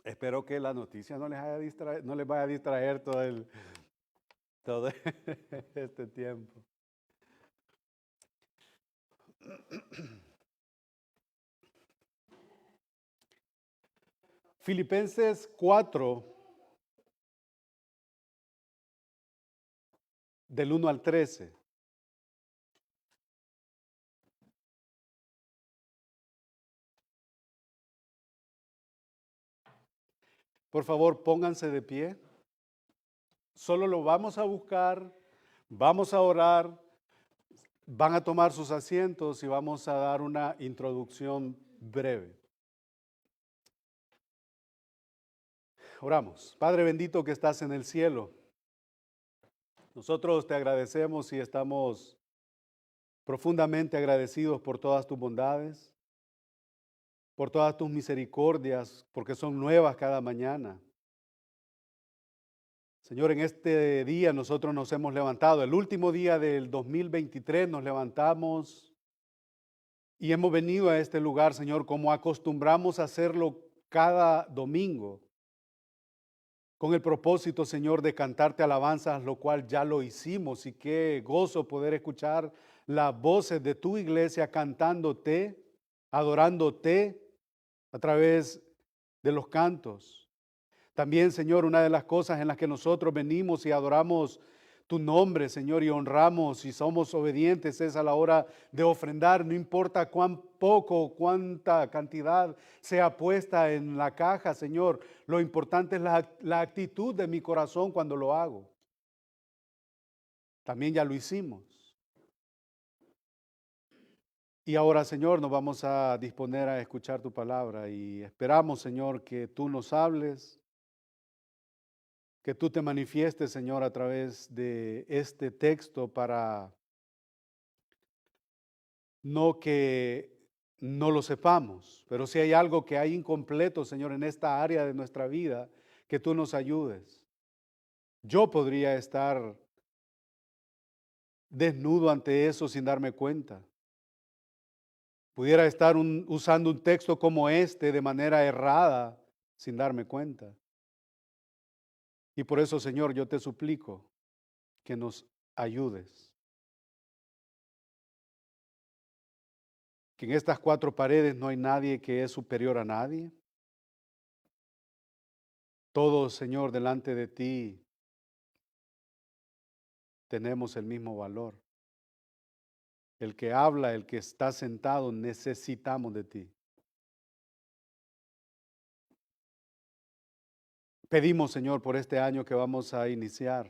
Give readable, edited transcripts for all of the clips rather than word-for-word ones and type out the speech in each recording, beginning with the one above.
Espero que la noticia no les vaya a distraer todo este tiempo. Filipenses 4, del 1 al 13. Por favor, pónganse de pie. Solo lo vamos a buscar, vamos a orar, van a tomar sus asientos y vamos a dar una introducción breve. Oramos. Padre bendito que estás en el cielo, nosotros te agradecemos y estamos profundamente agradecidos por todas tus bondades, por todas tus misericordias, porque son nuevas cada mañana. Señor, en este día nosotros nos hemos levantado, el último día del 2023 nos levantamos y hemos venido a este lugar, Señor, como acostumbramos a hacerlo cada domingo, con el propósito, Señor, de cantarte alabanzas, lo cual ya lo hicimos, y qué gozo poder escuchar las voces de tu iglesia cantándote, adorándote a través de los cantos. También, Señor, una de las cosas en las que nosotros venimos y adoramos tu nombre, Señor, y honramos y somos obedientes es a la hora de ofrendar, no importa cuán poco o cuánta cantidad sea puesta en la caja, Señor. Lo importante es la actitud de mi corazón cuando lo hago. También ya lo hicimos. Y ahora, Señor, nos vamos a disponer a escuchar tu palabra y esperamos, Señor, que tú nos hables, que tú te manifiestes, Señor, a través de este texto para no que no lo sepamos, pero si hay algo que hay incompleto, Señor, en esta área de nuestra vida, que tú nos ayudes. Yo podría estar desnudo ante eso sin darme cuenta. Pudiera estar usando un texto como este de manera errada sin darme cuenta. Y por eso, Señor, yo te suplico que nos ayudes. Que en estas cuatro paredes no hay nadie que es superior a nadie. Todos, Señor, delante de ti tenemos el mismo valor. El que habla, el que está sentado, necesitamos de ti. Pedimos, Señor, por este año que vamos a iniciar.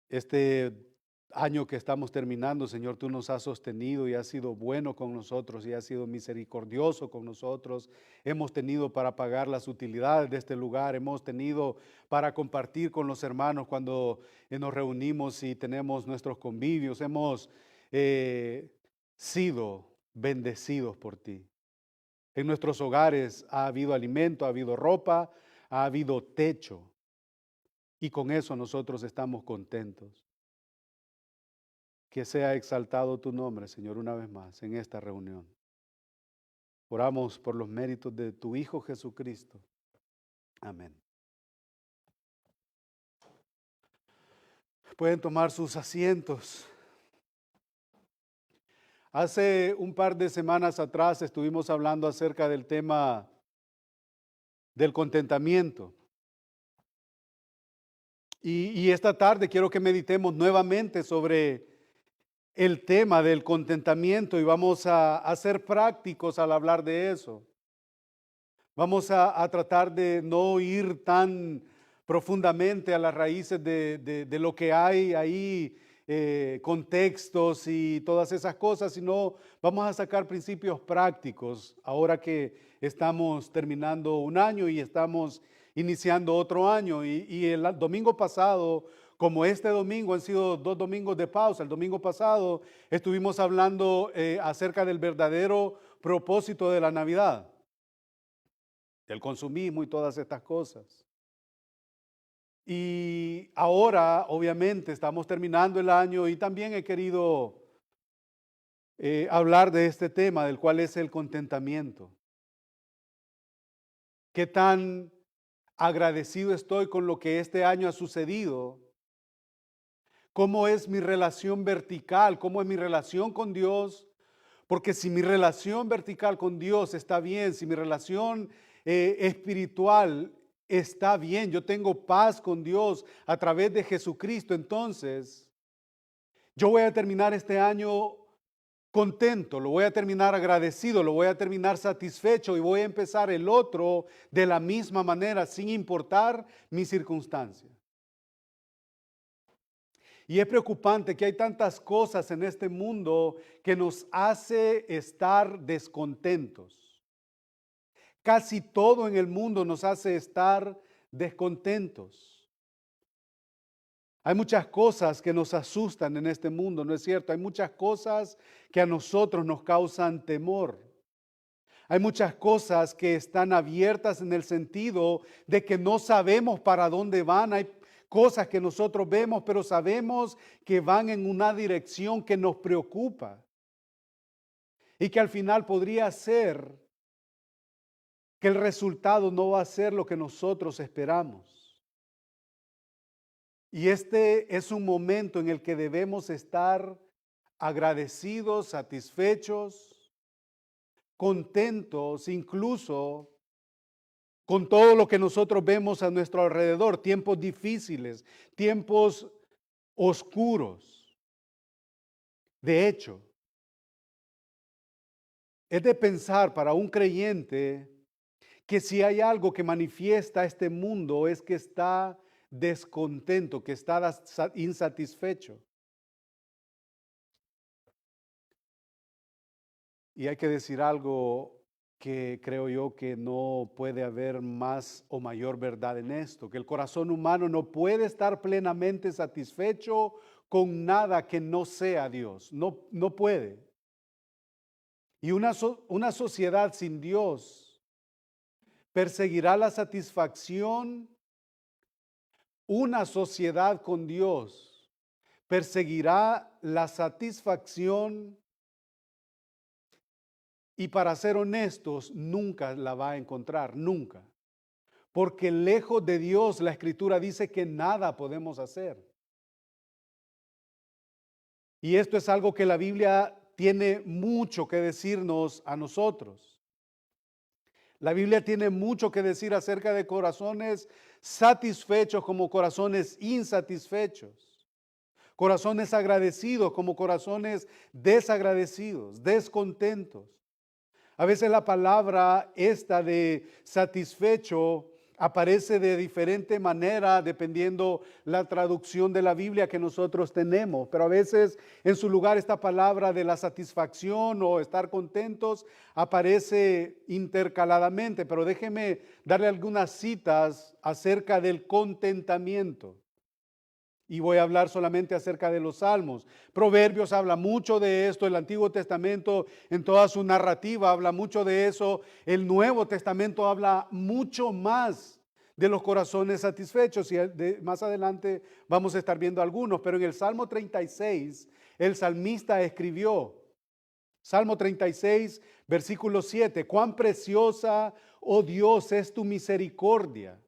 Este año que estamos terminando, Señor, tú nos has sostenido y has sido bueno con nosotros y has sido misericordioso con nosotros. Hemos tenido para pagar las utilidades de este lugar, hemos tenido para compartir con los hermanos cuando nos reunimos y tenemos nuestros convivios. Hemos sido bendecidos por ti. En nuestros hogares ha habido alimento, ha habido ropa, ha habido techo. Y con eso nosotros estamos contentos. Que sea exaltado tu nombre, Señor, una vez más en esta reunión. Oramos por los méritos de tu Hijo Jesucristo. Amén. Pueden tomar sus asientos. Hace un par de semanas atrás estuvimos hablando acerca del tema del contentamiento. Y esta tarde quiero que meditemos nuevamente sobre el tema del contentamiento y vamos a ser prácticos al hablar de eso. Vamos a tratar de no ir tan profundamente a las raíces de lo que hay ahí, contextos y todas esas cosas, sino vamos a sacar principios prácticos ahora que estamos terminando un año y estamos iniciando otro año. Y el domingo pasado, como este domingo han sido dos domingos de pausa, el domingo pasado estuvimos hablando acerca del verdadero propósito de la Navidad, del consumismo y todas estas cosas. Y ahora, obviamente, estamos terminando el año y también he querido hablar de este tema, del cual es el contentamiento. qué tan agradecido estoy con lo que este año ha sucedido, cómo es mi relación vertical, cómo es mi relación con Dios, porque si mi relación vertical con Dios está bien, si mi relación espiritual está bien, yo tengo paz con Dios a través de Jesucristo, entonces yo voy a terminar este año contento, lo voy a terminar agradecido, lo voy a terminar satisfecho y voy a empezar el otro de la misma manera, sin importar mi circunstancia. Y es preocupante que hay tantas cosas en este mundo que nos hace estar descontentos. Casi todo en el mundo nos hace estar descontentos. Hay muchas cosas que nos asustan en este mundo, ¿no es cierto? Hay muchas cosas que a nosotros nos causan temor. Hay muchas cosas que están abiertas en el sentido de que no sabemos para dónde van. Hay cosas que nosotros vemos, pero sabemos que van en una dirección que nos preocupa y que al final podría ser que el resultado no va a ser lo que nosotros esperamos. Y este es un momento en el que debemos estar agradecidos, satisfechos, contentos, incluso con todo lo que nosotros vemos a nuestro alrededor, tiempos difíciles, tiempos oscuros. De hecho, es de pensar para un creyente que si hay algo que manifiesta este mundo es que está descontento, que está insatisfecho. Y hay que decir algo que creo yo que no puede haber más o mayor verdad en esto, que el corazón humano no puede estar plenamente satisfecho con nada que no sea Dios, no puede. Y una sociedad sin Dios perseguirá la satisfacción, una sociedad con Dios perseguirá la satisfacción. Y para ser honestos, nunca la va a encontrar, nunca. Porque lejos de Dios, la Escritura dice que nada podemos hacer. Y esto es algo que la Biblia tiene mucho que decirnos a nosotros. La Biblia tiene mucho que decir acerca de corazones satisfechos como corazones insatisfechos. Corazones agradecidos como corazones desagradecidos, descontentos. A veces la palabra esta de satisfecho aparece de diferente manera dependiendo la traducción de la Biblia que nosotros tenemos, pero a veces en su lugar esta palabra de la satisfacción o estar contentos aparece intercaladamente, pero déjeme darle algunas citas acerca del contentamiento. Y voy a hablar solamente acerca de los salmos. Proverbios habla mucho de esto, el Antiguo Testamento en toda su narrativa habla mucho de eso, el Nuevo Testamento habla mucho más de los corazones satisfechos y más adelante vamos a estar viendo algunos, pero en el Salmo 36 el salmista escribió, Salmo 36, versículo 7, cuán preciosa, oh Dios, es tu misericordia.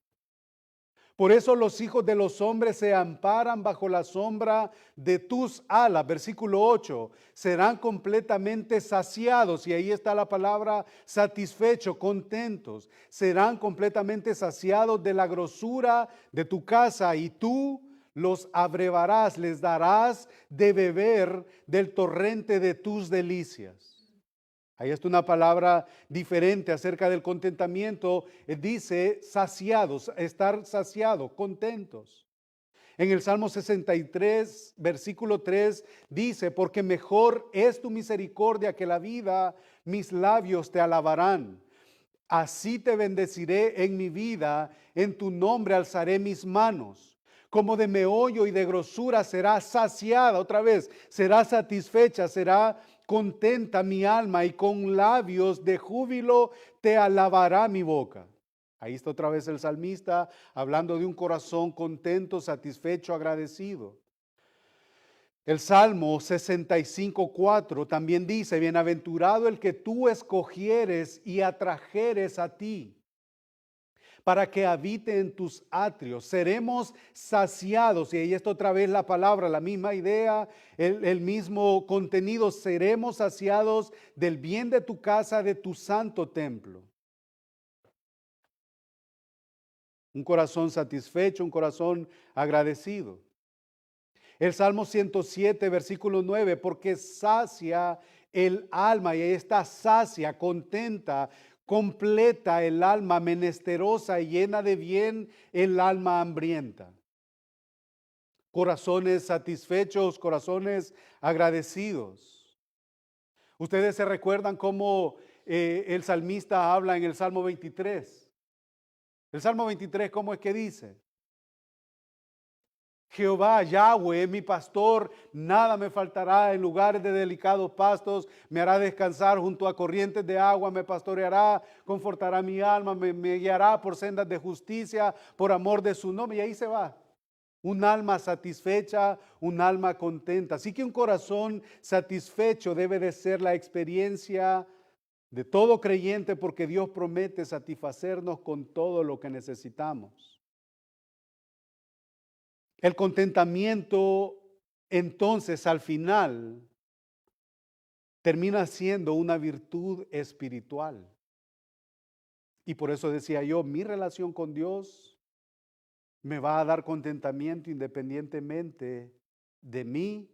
Por eso los hijos de los hombres se amparan bajo la sombra de tus alas. Versículo 8, serán completamente saciados. Y ahí está la palabra satisfecho, contentos. Serán completamente saciados de la grosura de tu casa y tú los abrevarás, les darás de beber del torrente de tus delicias. Ahí está una palabra diferente acerca del contentamiento. Dice saciados, estar saciados, contentos. En el Salmo 63, versículo 3, dice, porque mejor es tu misericordia que la vida, mis labios te alabarán. Así te bendeciré en mi vida, en tu nombre alzaré mis manos. Como de meollo y de grosura será saciada, otra vez, será satisfecha, será contenta mi alma y con labios de júbilo te alabará mi boca. Ahí está otra vez el salmista hablando de un corazón contento, satisfecho, agradecido. El Salmo 65:4 también dice, bienaventurado el que tú escogieres y atrajeres a ti. para que habite en tus atrios. Seremos saciados, y ahí está otra vez la palabra, la misma idea, el mismo contenido. Seremos saciados del bien de tu casa, de tu santo templo. Un corazón satisfecho, un corazón agradecido. El Salmo 107, versículo 9, porque sacia el alma, y ahí está sacia, contenta, completa el alma, menesterosa y llena de bien el alma hambrienta. Corazones satisfechos, corazones agradecidos. Ustedes se recuerdan cómo el salmista habla en el Salmo 23. El Salmo 23, ¿cómo es que dice? Jehová, Yahweh, es mi pastor, nada me faltará. En lugares de delicados pastos me hará descansar, junto a corrientes de agua me pastoreará, confortará mi alma, me guiará por sendas de justicia, por amor de su nombre. Y ahí se va. Un alma satisfecha, un alma contenta. Así que un corazón satisfecho debe de ser la experiencia de todo creyente, porque Dios promete satisfacernos con todo lo que necesitamos. El contentamiento, entonces, al final, termina siendo una virtud espiritual. Y por eso decía yo, mi relación con Dios me va a dar contentamiento independientemente de mi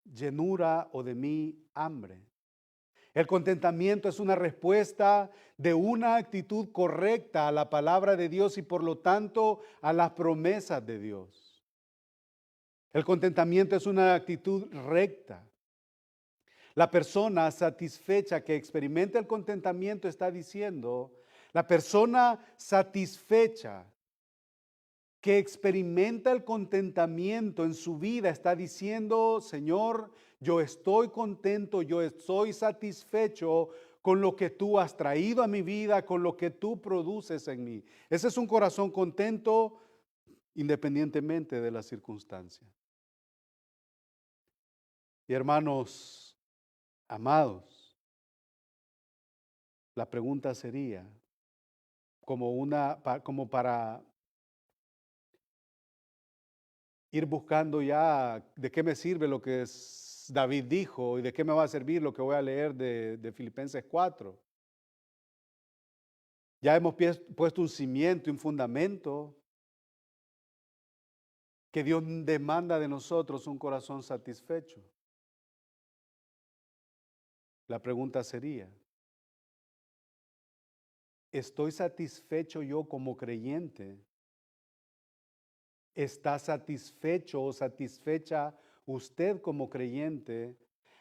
llenura o de mi hambre. El contentamiento es una respuesta de una actitud correcta a la palabra de Dios y por lo tanto a las promesas de Dios. El contentamiento es una actitud recta. La persona satisfecha que experimenta el contentamiento está diciendo, la persona satisfecha que experimenta el contentamiento en su vida está diciendo, Señor, yo estoy contento, yo estoy satisfecho con lo que tú has traído a mi vida, con lo que tú produces en mí. Ese es un corazón contento independientemente de las circunstancias. Y hermanos amados, la pregunta sería, como para ir buscando ya de qué me sirve lo que David dijo y de qué me va a servir lo que voy a leer de Filipenses 4. Ya hemos puesto un cimiento, un fundamento, que Dios demanda de nosotros un corazón satisfecho. La pregunta sería, ¿estoy satisfecho yo como creyente? ¿Está satisfecho o satisfecha usted como creyente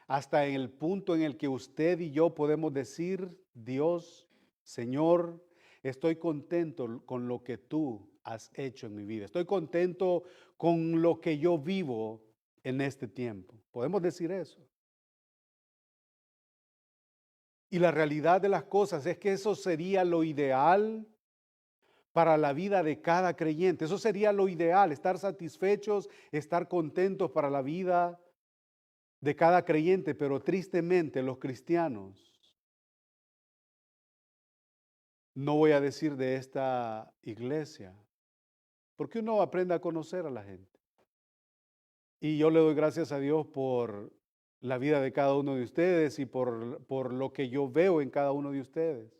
hasta en el punto en el que usted y yo podemos decir, Dios, Señor, estoy contento con lo que tú has hecho en mi vida? Estoy contento con lo que yo vivo en este tiempo. ¿Podemos decir eso? Y la realidad de las cosas es que eso sería lo ideal para la vida de cada creyente. Eso sería lo ideal, estar satisfechos, estar contentos para la vida de cada creyente, pero tristemente los cristianos, no voy a decir de esta iglesia, porque uno aprende a conocer a la gente. Y yo le doy gracias a Dios por la vida de cada uno de ustedes y por lo que yo veo en cada uno de ustedes.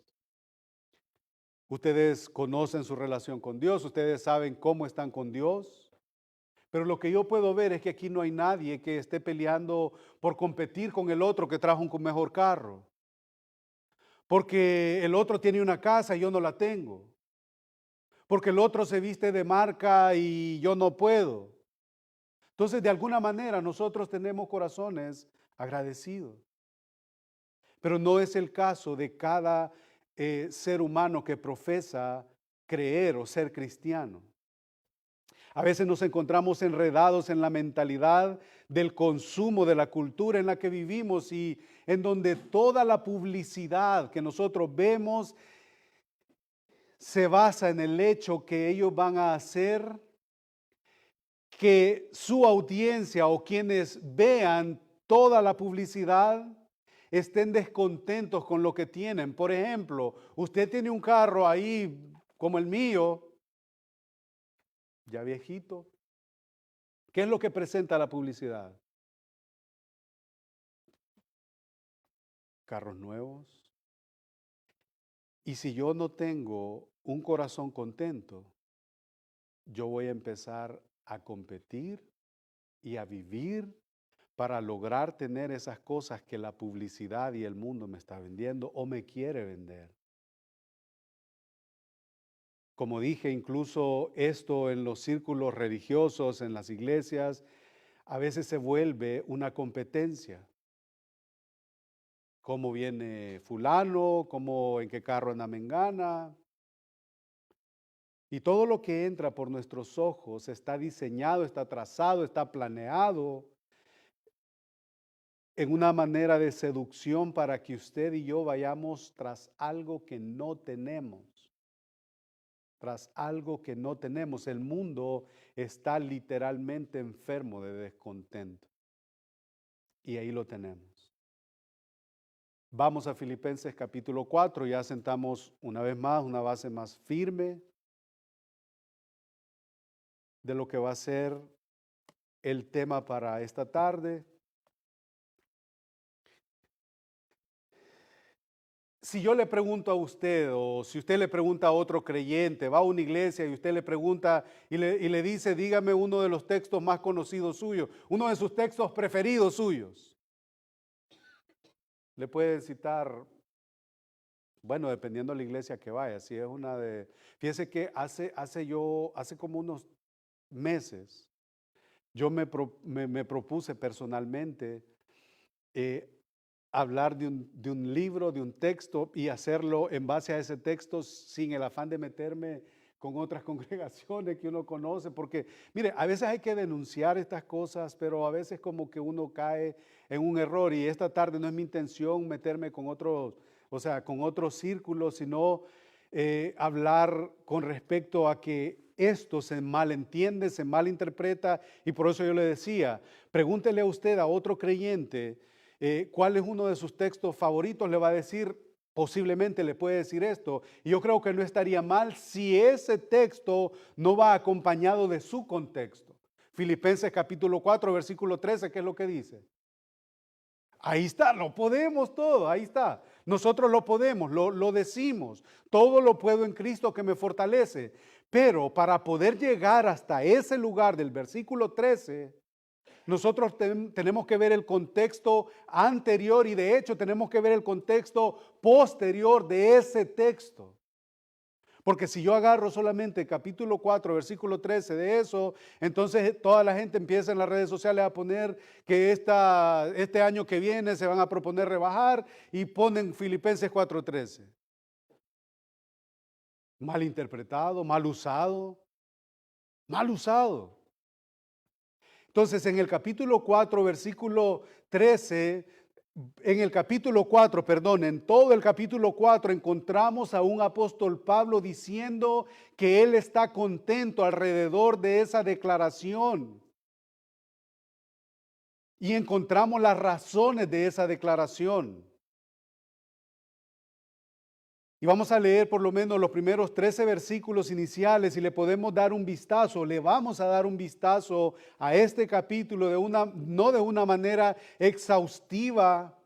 Ustedes conocen su relación con Dios, ustedes saben cómo están con Dios, pero lo que yo puedo ver es que aquí no hay nadie que esté peleando por competir con el otro que trajo un mejor carro, porque el otro tiene una casa y yo no la tengo, porque el otro se viste de marca y yo no puedo. Entonces, de alguna manera nosotros tenemos corazones agradecidos, pero no es el caso de cada ser humano que profesa creer o ser cristiano. A veces nos encontramos enredados en la mentalidad del consumo, de la cultura en la que vivimos y en donde toda la publicidad que nosotros vemos se basa en el hecho que ellos van a hacer que su audiencia o quienes vean toda la publicidad estén descontentos con lo que tienen. Por ejemplo, usted tiene un carro ahí como el mío, ya viejito. ¿Qué es lo que presenta la publicidad? Carros nuevos. Y si yo no tengo un corazón contento, yo voy a empezar a competir y a vivir para lograr tener esas cosas que la publicidad y el mundo me está vendiendo o me quiere vender. Como dije, incluso esto en los círculos religiosos, en las iglesias, a veces se vuelve una competencia. ¿Cómo viene fulano? ¿Cómo, en qué carro anda mengana? Y todo lo que entra por nuestros ojos está diseñado, está trazado, está planeado en una manera de seducción para que usted y yo vayamos tras algo que no tenemos. Tras algo que no tenemos. El mundo está literalmente enfermo de descontento. Y ahí lo tenemos. Vamos a Filipenses capítulo 4, ya sentamos una vez más una base más firme de lo que va a ser el tema para esta tarde. Si yo le pregunto a usted o si usted le pregunta a otro creyente, va a una iglesia y usted le pregunta y le dice, dígame uno de los textos más conocidos suyos, uno de sus textos preferidos suyos. Le puede citar, bueno, dependiendo de la iglesia que vaya, si es una de, fíjese que hace como unos meses, yo me propuse personalmente hablar de un libro, de un texto y hacerlo en base a ese texto sin el afán de meterme con otras congregaciones que uno conoce, porque mire, a veces hay que denunciar estas cosas, pero a veces como que uno cae en un error y esta tarde no es mi intención meterme con otros, o sea, con otros círculos, sino hablar con respecto a que esto se malentiende, se malinterpreta y por eso yo le decía, pregúntele a usted a otro creyente cuál es uno de sus textos favoritos, le va a decir, posiblemente le puede decir esto. Y yo creo que no estaría mal si ese texto no va acompañado de su contexto. Filipenses capítulo 4, versículo 13, ¿qué es lo que dice? Ahí está, lo podemos todo, ahí está. Nosotros lo podemos, lo decimos. Todo lo puedo en Cristo que me fortalece. Pero para poder llegar hasta ese lugar del versículo 13, nosotros tenemos que ver el contexto anterior y de hecho tenemos que ver el contexto posterior de ese texto. Porque si yo agarro solamente capítulo 4, versículo 13 de eso, entonces toda la gente empieza en las redes sociales a poner que este año que viene se van a proponer rebajar y ponen Filipenses 4:13. Mal interpretado, mal usado, mal usado. Entonces, en el capítulo 4, versículo 13, en todo el capítulo 4 encontramos a un apóstol Pablo diciendo que él está contento alrededor de esa declaración. Y encontramos las razones de esa declaración. Y vamos a leer por lo menos los primeros 13 versículos iniciales y le podemos dar un vistazo, le vamos a dar un vistazo a este capítulo no de una manera exhaustiva,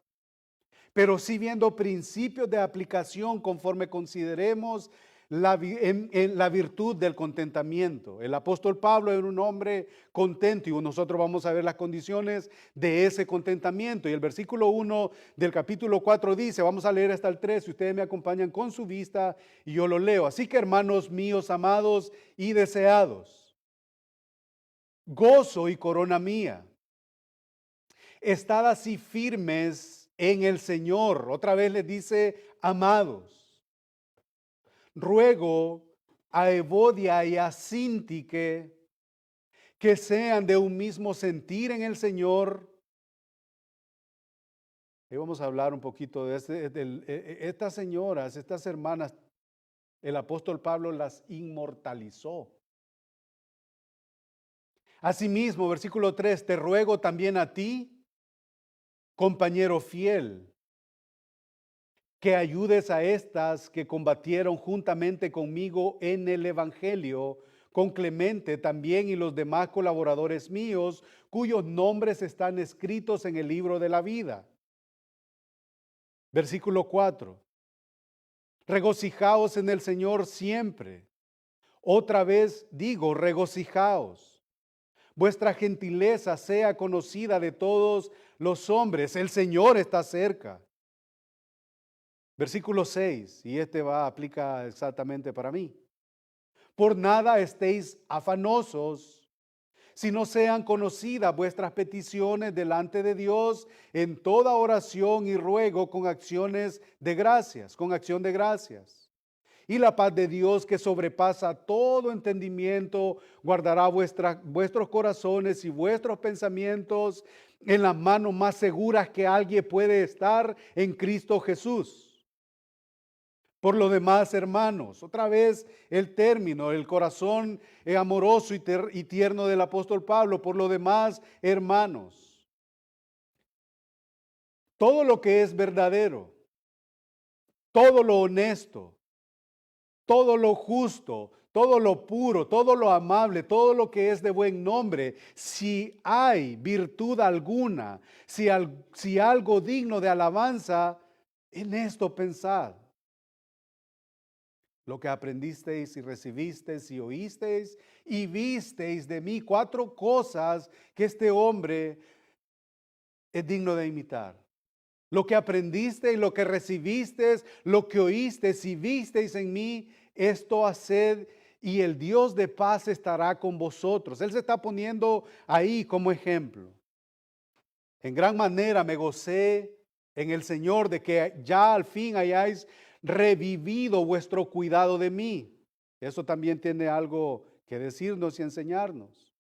pero sí viendo principios de aplicación conforme consideremos en la virtud del contentamiento. El apóstol Pablo era un hombre contento y nosotros vamos a ver las condiciones de ese contentamiento. Y el versículo 1 del capítulo 4 dice, vamos a leer hasta el 3, si ustedes me acompañan con su vista y yo lo leo. Así que hermanos míos, amados y deseados, gozo y corona mía, estad así firmes en el Señor. Otra vez les dice, amados. Ruego a Evodia y a Síntique que sean de un mismo sentir en el Señor. Y vamos a hablar un poquito de estas señoras, estas hermanas, el apóstol Pablo las inmortalizó. Asimismo, versículo 3, te ruego también a ti, compañero fiel, que ayudes a estas que combatieron juntamente conmigo en el Evangelio, con Clemente también y los demás colaboradores míos, cuyos nombres están escritos en el libro de la vida. Versículo 4. Regocijaos en el Señor siempre. Otra vez digo, regocijaos. Vuestra gentileza sea conocida de todos los hombres. El Señor está cerca. Versículo 6, y aplica exactamente para mí. Por nada estéis afanosos, si no sean conocidas vuestras peticiones delante de Dios en toda oración y ruego con acciones de gracias, con acción de gracias. Y la paz de Dios, que sobrepasa todo entendimiento, guardará vuestros corazones y vuestros pensamientos en las manos más seguras que alguien puede estar en Cristo Jesús. Por lo demás, hermanos, otra vez el término, el corazón amoroso y tierno del apóstol Pablo. Por lo demás, hermanos, todo lo que es verdadero, todo lo honesto, todo lo justo, todo lo puro, todo lo amable, todo lo que es de buen nombre, si hay virtud alguna, si algo digno de alabanza, en esto pensad. Lo que aprendisteis y recibisteis y oísteis y visteis de mí, 4 cosas que este hombre es digno de imitar. Lo que aprendisteis, lo que recibisteis, lo que oísteis y visteis en mí, esto haced y el Dios de paz estará con vosotros. Él se está poniendo ahí como ejemplo. En gran manera me gocé en el Señor de que ya al fin hayáis revivido vuestro cuidado de mí. Eso también tiene algo que decirnos y enseñarnos.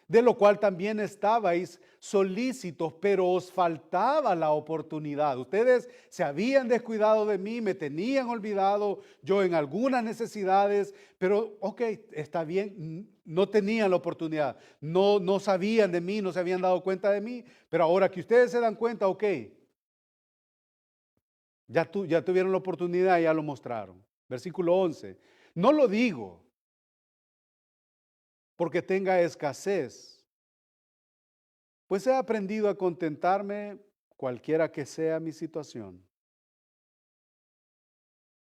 De lo cual también estabais solícitos, pero os faltaba la oportunidad. Ustedes se habían descuidado de mí, me tenían olvidado yo en algunas necesidades, pero ok, está bien, no tenían la oportunidad, no sabían de mí, no se habían dado cuenta de mí, pero ahora que ustedes se dan cuenta, ok, ya tuvieron la oportunidad y ya lo mostraron. Versículo 11. No lo digo porque tenga escasez, pues he aprendido a contentarme cualquiera que sea mi situación.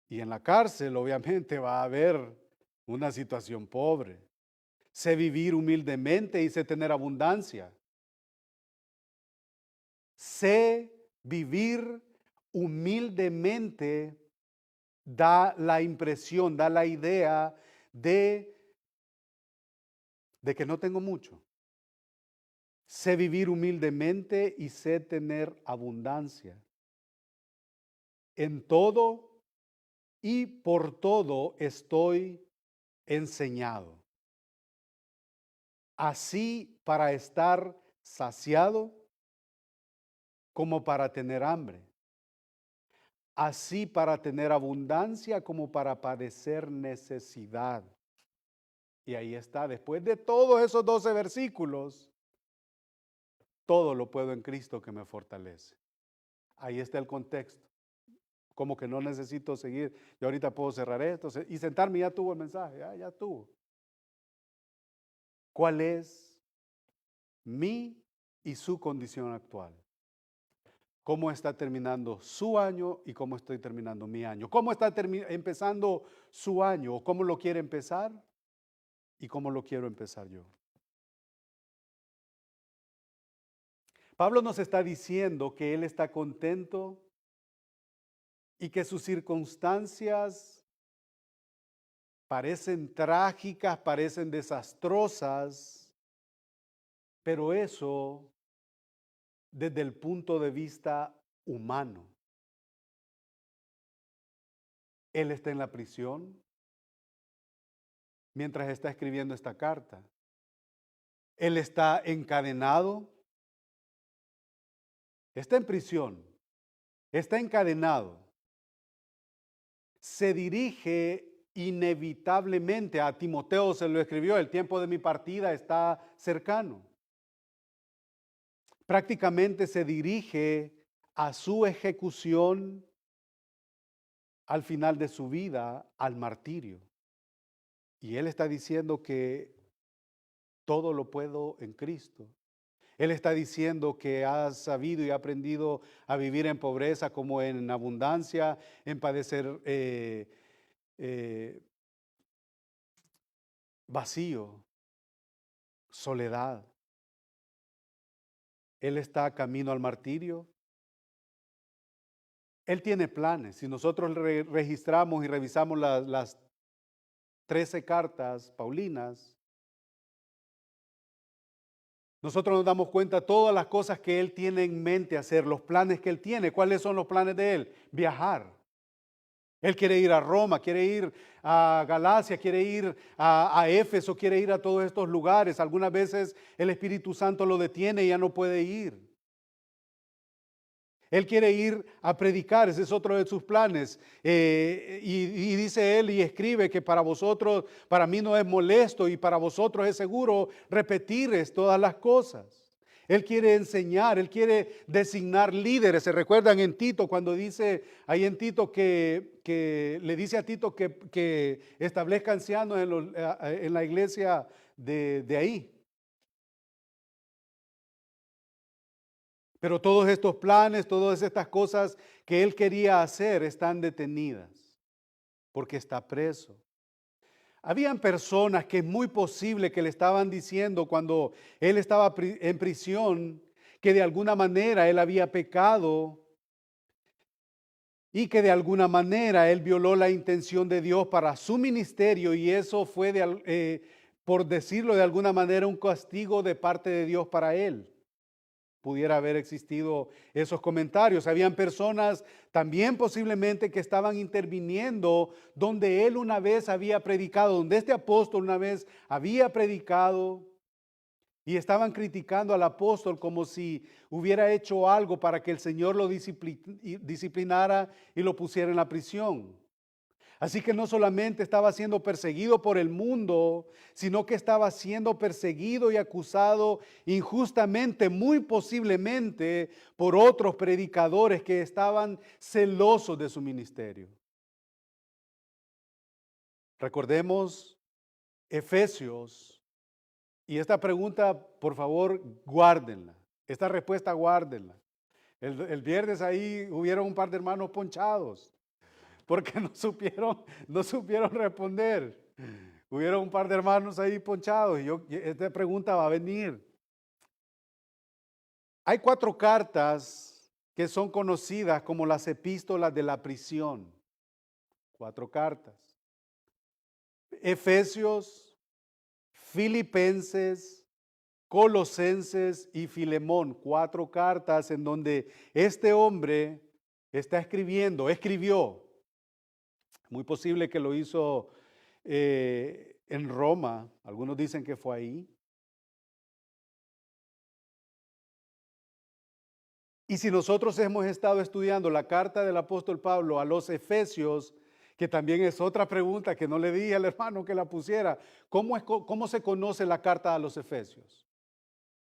Y en la cárcel obviamente va a haber una situación pobre. Sé vivir humildemente y sé tener abundancia. Sé vivir humildemente da la impresión, da la idea de que no tengo mucho. Sé vivir humildemente y sé tener abundancia. En todo y por todo estoy enseñado. Así para estar saciado como para tener hambre. Así para tener abundancia como para padecer necesidad. Y ahí está, después de todos esos 12 versículos, todo lo puedo en Cristo que me fortalece. Ahí está el contexto. Como que no necesito seguir. Yo ahorita puedo cerrar esto y sentarme, ya tuvo el mensaje, ya tuvo. ¿Cuál es mi y su condición actual? ¿Cómo está terminando su año y cómo estoy terminando mi año? ¿Cómo está empezando su año? ¿O cómo lo quiere empezar? ¿Y cómo lo quiero empezar yo? Pablo nos está diciendo que él está contento y que sus circunstancias parecen trágicas, parecen desastrosas, pero eso desde el punto de vista humano. Él está en la prisión mientras está escribiendo esta carta. Él está encadenado, está en prisión, está encadenado. Se dirige inevitablemente a Timoteo, se lo escribió, el tiempo de mi partida está cercano. Prácticamente se dirige a su ejecución al final de su vida al martirio. Y él está diciendo que todo lo puedo en Cristo. Él está diciendo que ha sabido y ha aprendido a vivir en pobreza como en abundancia, en padecer eh, vacío, soledad. Él está camino al martirio. Él tiene planes. Si nosotros registramos y revisamos las 13 cartas paulinas, nosotros nos damos cuenta de todas las cosas que Él tiene en mente hacer, los planes que Él tiene. ¿Cuáles son los planes de Él? Viajar. Él quiere ir a Roma, quiere ir a Galacia, quiere ir a Éfeso, quiere ir a todos estos lugares. Algunas veces el Espíritu Santo lo detiene y ya no puede ir. Él quiere ir a predicar, ese es otro de sus planes. Y dice él y escribe que para vosotros, para mí no es molesto y para vosotros es seguro repetir todas las cosas. Él quiere enseñar, él quiere designar líderes. Se recuerdan en Tito cuando dice ahí en Tito que le dice a Tito que establezca ancianos en la iglesia de ahí. Pero todos estos planes, todas estas cosas que él quería hacer están detenidas porque está preso. Habían personas que es muy posible que le estaban diciendo cuando él estaba en prisión que de alguna manera él había pecado y que de alguna manera él violó la intención de Dios para su ministerio y eso fue, por decirlo de alguna manera, un castigo de parte de Dios para él. Pudiera haber existido esos comentarios. Habían personas también posiblemente que estaban interviniendo donde él una vez había predicado, donde este apóstol una vez había predicado y estaban criticando al apóstol como si hubiera hecho algo para que el Señor lo disciplinara y lo pusiera en la prisión. Así que no solamente estaba siendo perseguido por el mundo, sino que estaba siendo perseguido y acusado injustamente, muy posiblemente por otros predicadores que estaban celosos de su ministerio. Recordemos Efesios, y esta pregunta, por favor, guárdenla. Esta respuesta, guárdenla. El viernes ahí hubieron un par de hermanos ponchados porque no supieron responder. Hubieron un par de hermanos ahí ponchados y esta pregunta va a venir. Hay 4 cartas que son conocidas como las epístolas de la prisión. 4 cartas. Efesios, Filipenses, Colosenses y Filemón. 4 cartas en donde este hombre escribió. Muy posible que lo hizo en Roma. Algunos dicen que fue ahí. Y si nosotros hemos estado estudiando la carta del apóstol Pablo a los Efesios, que también es otra pregunta que no le di al hermano que la pusiera, ¿cómo se conoce la carta a los Efesios?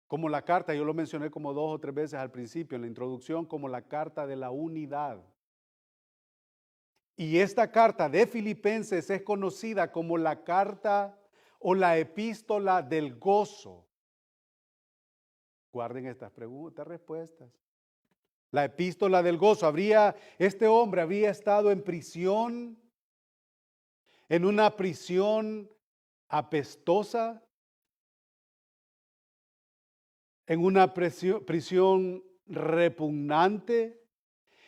Como la carta, yo lo mencioné como 2 o 3 veces al principio en la introducción, como la carta de la unidad. Y esta carta de Filipenses es conocida como la carta o la epístola del gozo. Guarden estas preguntas, respuestas. La epístola del gozo. Este hombre había estado en prisión, en una prisión apestosa, en una prisión repugnante.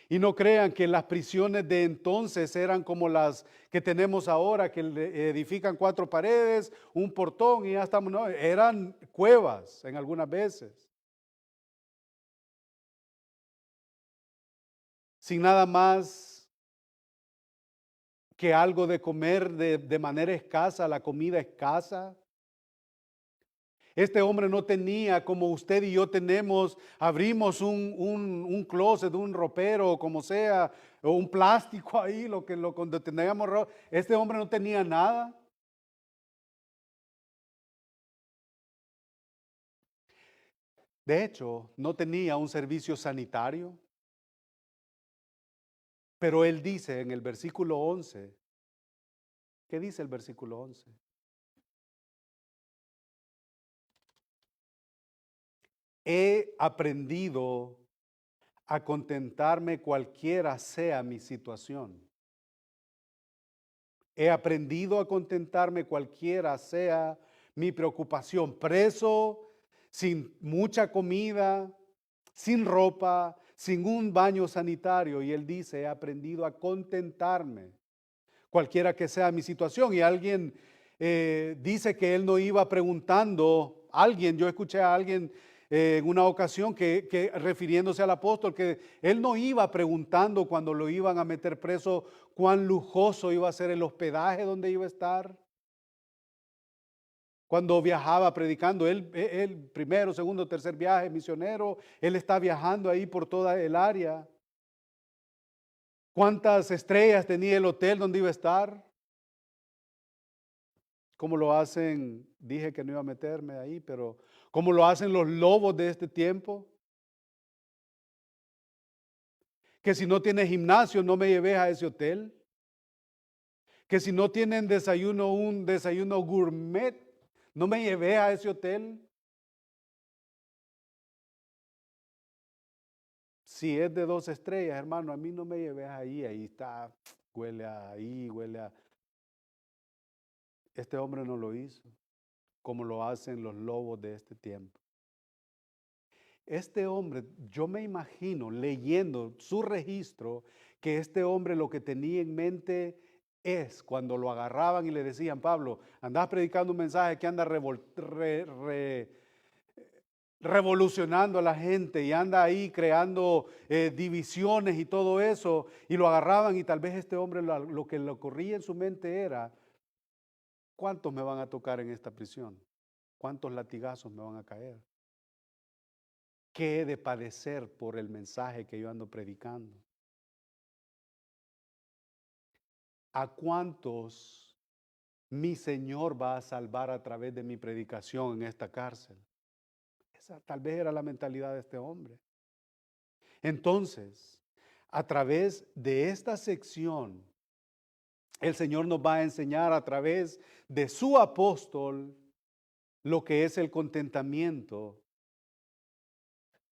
Y no crean que las prisiones de entonces eran como las que tenemos ahora, que edifican 4 paredes, un portón y ya estamos. No, eran cuevas en algunas veces. Sin nada más que algo de comer de manera escasa, la comida escasa. Este hombre no tenía como usted y yo tenemos, abrimos un closet, un ropero, o como sea, o un plástico ahí, cuando teníamos ropa. Este hombre no tenía nada. De hecho, no tenía un servicio sanitario. Pero él dice en el versículo 11, ¿qué dice el versículo 11? He aprendido a contentarme cualquiera sea mi situación. He aprendido a contentarme cualquiera sea mi preocupación. Preso, sin mucha comida, sin ropa, sin un baño sanitario. Y él dice, he aprendido a contentarme cualquiera que sea mi situación. Y alguien dice que él no iba preguntando, yo escuché a alguien en una ocasión que refiriéndose al apóstol, que él no iba preguntando cuando lo iban a meter preso cuán lujoso iba a ser el hospedaje donde iba a estar. Cuando viajaba predicando, él primero, segundo, tercer viaje misionero, él está viajando ahí por toda el área. ¿Cuántas estrellas tenía el hotel donde iba a estar? Como lo hacen, dije que no iba a meterme ahí, pero como lo hacen los lobos de este tiempo, que si no tienes gimnasio no me lleves a ese hotel, que si no tienen desayuno, un desayuno gourmet, no me lleves a ese hotel. Si es de 2 estrellas, hermano, a mí no me lleves ahí está, huele ahí, huele a... Este hombre no lo hizo, como lo hacen los lobos de este tiempo. Este hombre, yo me imagino leyendo su registro, que este hombre lo que tenía en mente es cuando lo agarraban y le decían, Pablo, andás predicando un mensaje que anda revolucionando a la gente y anda ahí creando divisiones y todo eso, y lo agarraban y tal vez este hombre lo que le ocurría en su mente era, ¿cuántos me van a tocar en esta prisión? ¿Cuántos latigazos me van a caer? ¿Qué he de padecer por el mensaje que yo ando predicando? ¿A cuántos mi Señor va a salvar a través de mi predicación en esta cárcel? Esa tal vez era la mentalidad de este hombre. Entonces, a través de esta sección, el Señor nos va a enseñar a través de su apóstol lo que es el contentamiento.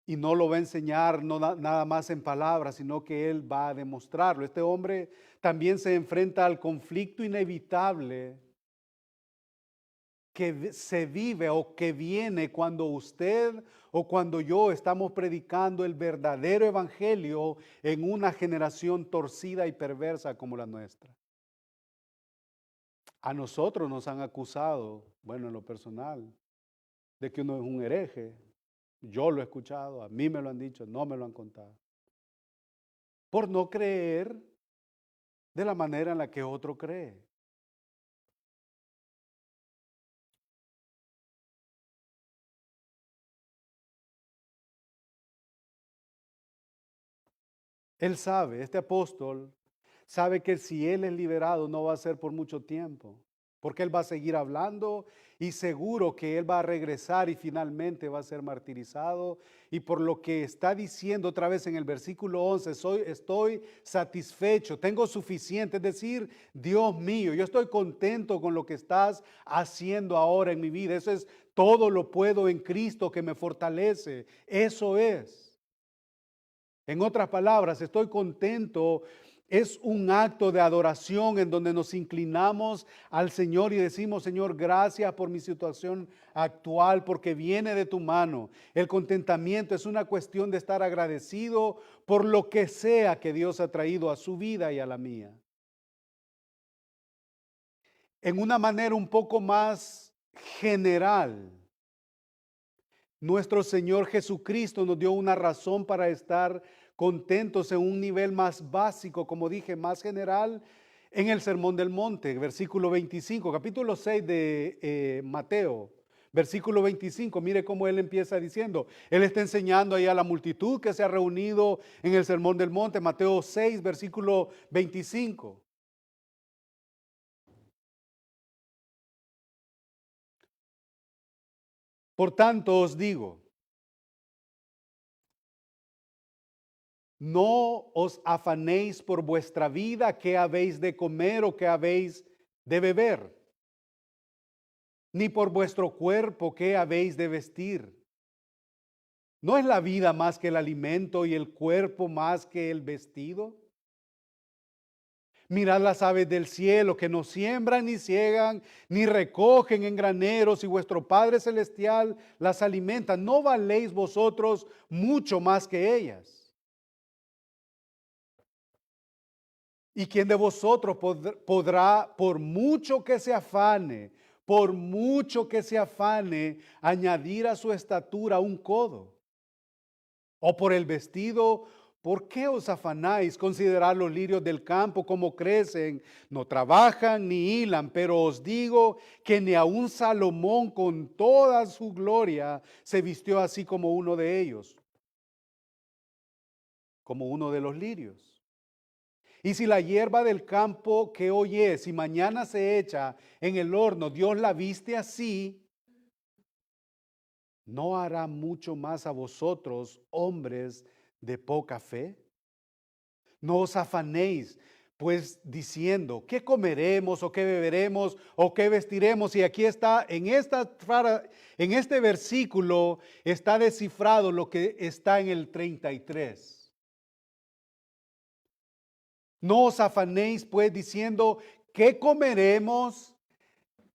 Y no lo va a enseñar nada más en palabras, sino que Él va a demostrarlo. Este hombre también se enfrenta al conflicto inevitable que se vive o que viene cuando usted o cuando yo estamos predicando el verdadero evangelio en una generación torcida y perversa como la nuestra. A nosotros nos han acusado, bueno, en lo personal, de que uno es un hereje. Yo lo he escuchado, a mí me lo han dicho, no me lo han contado. Por no creer de la manera en la que otro cree. Él sabe, este apóstol sabe que si él es liberado no va a ser por mucho tiempo, porque él va a seguir hablando y seguro que él va a regresar y finalmente va a ser martirizado. Y por lo que está diciendo otra vez en el versículo 11, estoy satisfecho, tengo suficiente, es decir, Dios mío, yo estoy contento con lo que estás haciendo ahora en mi vida. Eso es, todo lo puedo en Cristo que me fortalece. Eso es. En otras palabras, estoy contento. Es un acto de adoración en donde nos inclinamos al Señor y decimos, Señor, gracias por mi situación actual, porque viene de tu mano. El contentamiento es una cuestión de estar agradecido por lo que sea que Dios ha traído a su vida y a la mía. En una manera un poco más general, nuestro Señor Jesucristo nos dio una razón para estar contentos en un nivel más básico, como dije, más general, en el Sermón del Monte, versículo 25, capítulo 6 de Mateo, versículo 25. Mire cómo él empieza diciendo, él está enseñando ahí a la multitud que se ha reunido en el Sermón del Monte, Mateo 6, versículo 25. Por tanto os digo, No os afanéis por vuestra vida, qué habéis de comer o qué habéis de beber, ni por vuestro cuerpo, qué habéis de vestir. ¿No es la vida más que el alimento y el cuerpo más que el vestido? Mirad las aves del cielo, que no siembran ni ciegan, ni recogen en graneros, y vuestro Padre Celestial las alimenta. ¿No valéis vosotros mucho más que ellas? ¿Y quién de vosotros podrá, por mucho que se afane, añadir a su estatura un codo? O por el vestido, ¿por qué os afanáis? Considerad los lirios del campo, cómo crecen, no trabajan ni hilan, pero os digo que ni aun Salomón con toda su gloria se vistió así como uno de ellos, como uno de los lirios. Y si la hierba del campo que hoy es y mañana se echa en el horno, Dios la viste así, ¿no hará mucho más a vosotros, hombres de poca fe? No os afanéis, pues diciendo, ¿qué comeremos o qué beberemos o qué vestiremos? Y aquí está, en este versículo está descifrado lo que está en el 33. No os afanéis, pues diciendo, ¿qué comeremos,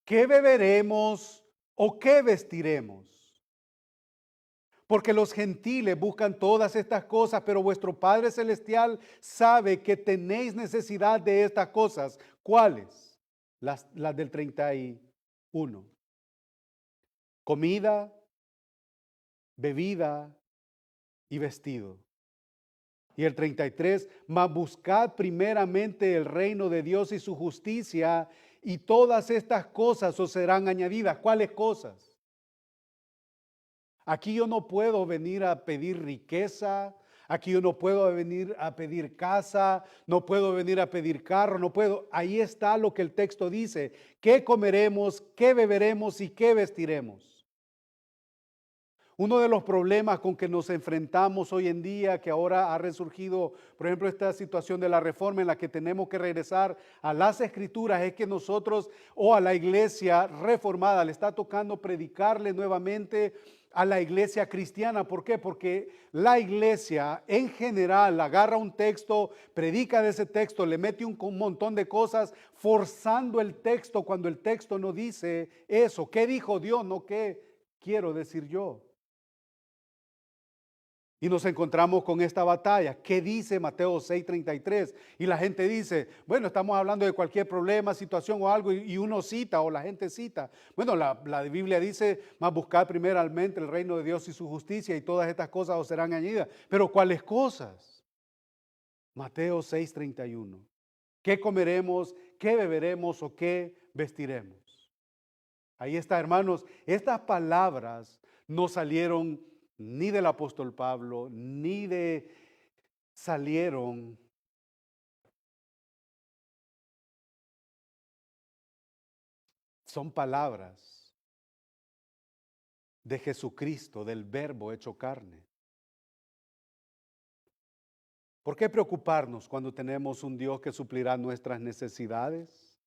qué beberemos o qué vestiremos? Porque los gentiles buscan todas estas cosas, pero vuestro Padre Celestial sabe que tenéis necesidad de estas cosas. ¿Cuáles? Las del 31. Comida, bebida y vestido. Y el 33, mas buscad primeramente el reino de Dios y su justicia, y todas estas cosas os serán añadidas. ¿Cuáles cosas? Aquí yo no puedo venir a pedir riqueza, aquí yo no puedo venir a pedir casa, no puedo venir a pedir carro, no puedo. Ahí está lo que el texto dice: ¿qué comeremos, qué beberemos y qué vestiremos? Uno de los problemas con que nos enfrentamos hoy en día, que ahora ha resurgido, por ejemplo, esta situación de la reforma en la que tenemos que regresar a las escrituras, es que nosotros o a la iglesia reformada le está tocando predicarle nuevamente a la iglesia cristiana. ¿Por qué? Porque la iglesia en general agarra un texto, predica de ese texto, le mete un montón de cosas, forzando el texto cuando el texto no dice eso. ¿Qué dijo Dios? No, ¿qué quiero decir yo? Y nos encontramos con esta batalla. ¿Qué dice Mateo 6:33? Y la gente dice, bueno, estamos hablando de cualquier problema, situación o algo, y uno cita o la gente cita. Bueno, la Biblia dice, más buscad primeramente el reino de Dios y su justicia, y todas estas cosas os serán añadidas. Pero ¿cuáles cosas? Mateo 6:31. ¿Qué comeremos, qué beberemos o qué vestiremos? Ahí está, hermanos. Estas palabras no salieron ni del apóstol Pablo, salieron, son palabras de Jesucristo, del Verbo hecho carne. ¿Por qué preocuparnos cuando tenemos un Dios que suplirá nuestras necesidades?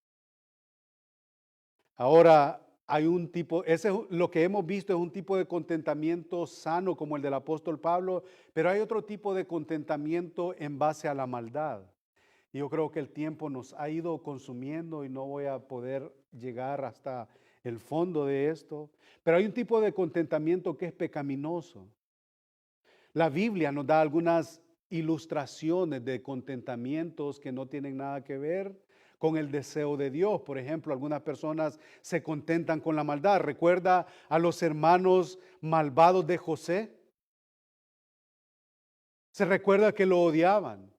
Ahora hay un tipo, lo que hemos visto es un tipo de contentamiento sano como el del apóstol Pablo, pero hay otro tipo de contentamiento en base a la maldad. Y yo creo que el tiempo nos ha ido consumiendo y no voy a poder llegar hasta el fondo de esto, pero hay un tipo de contentamiento que es pecaminoso. La Biblia nos da algunas ilustraciones de contentamientos que no tienen nada que ver con el deseo de Dios. Por ejemplo, algunas personas se contentan con la maldad. ¿Recuerda a los hermanos malvados de José? Se recuerda que lo odiaban.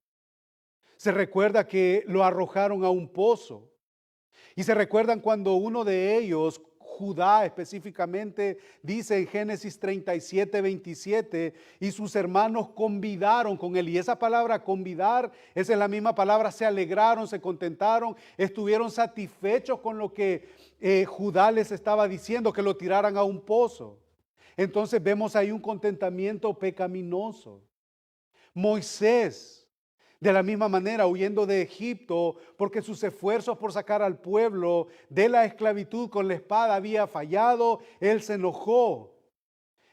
Se recuerda que lo arrojaron a un pozo. Y se recuerdan cuando uno de ellos, Judá específicamente, dice en Génesis 37:27, y sus hermanos convidaron con él. Y esa palabra convidar, esa es la misma palabra, se alegraron, se contentaron, estuvieron satisfechos con lo que Judá les estaba diciendo, que lo tiraran a un pozo. Entonces vemos ahí un contentamiento pecaminoso. Moisés, de la misma manera, huyendo de Egipto, porque sus esfuerzos por sacar al pueblo de la esclavitud con la espada había fallado, él se enojó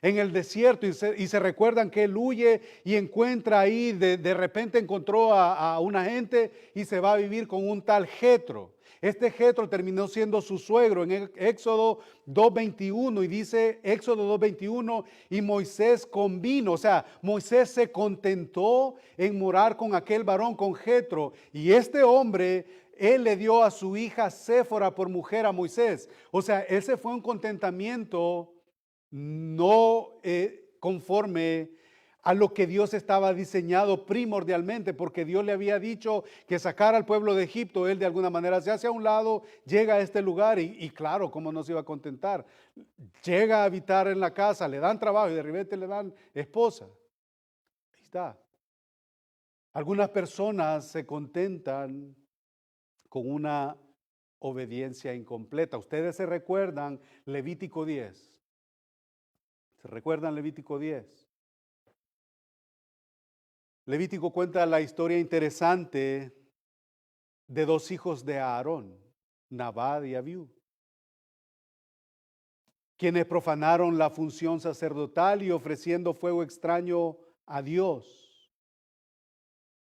en el desierto y se recuerdan que él huye y encuentra ahí, de repente encontró a una gente y se va a vivir con un tal Jetro. Este Jetro terminó siendo su suegro en Éxodo 2:21 y dice Éxodo 2:21 y Moisés convino, o sea, Moisés se contentó en morar con aquel varón, con Jetro, y este hombre, él le dio a su hija Séfora por mujer a Moisés. O sea, ese fue un contentamiento no conforme a lo que Dios estaba diseñado primordialmente, porque Dios le había dicho que sacara al pueblo de Egipto. Él de alguna manera se hace a un lado, llega a este lugar y claro, ¿cómo no se iba a contentar? Llega a habitar en la casa, le dan trabajo y de repente le dan esposa. Ahí está. Algunas personas se contentan con una obediencia incompleta. Ustedes se recuerdan Levítico 10. ¿Se recuerdan Levítico 10? Levítico cuenta la historia interesante de dos hijos de Aarón, Nadab y Abiú, quienes profanaron la función sacerdotal y ofreciendo fuego extraño a Dios.